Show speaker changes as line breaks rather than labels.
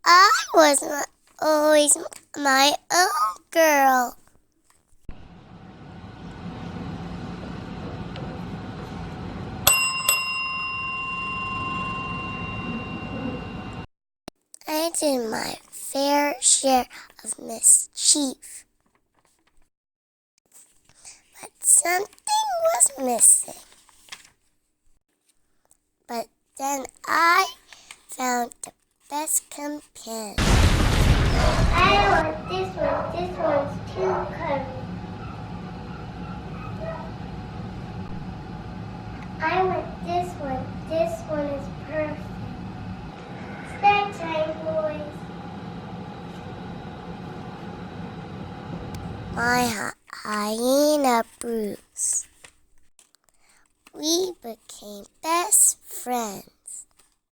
I was always my own girl. I did my fair share of mischief, but something was missing. But then I found the best companion. I want this one. This one's too curvy. I want this one. This one is perfect. Snack time, boys. My hyena Bruce. We became best friends.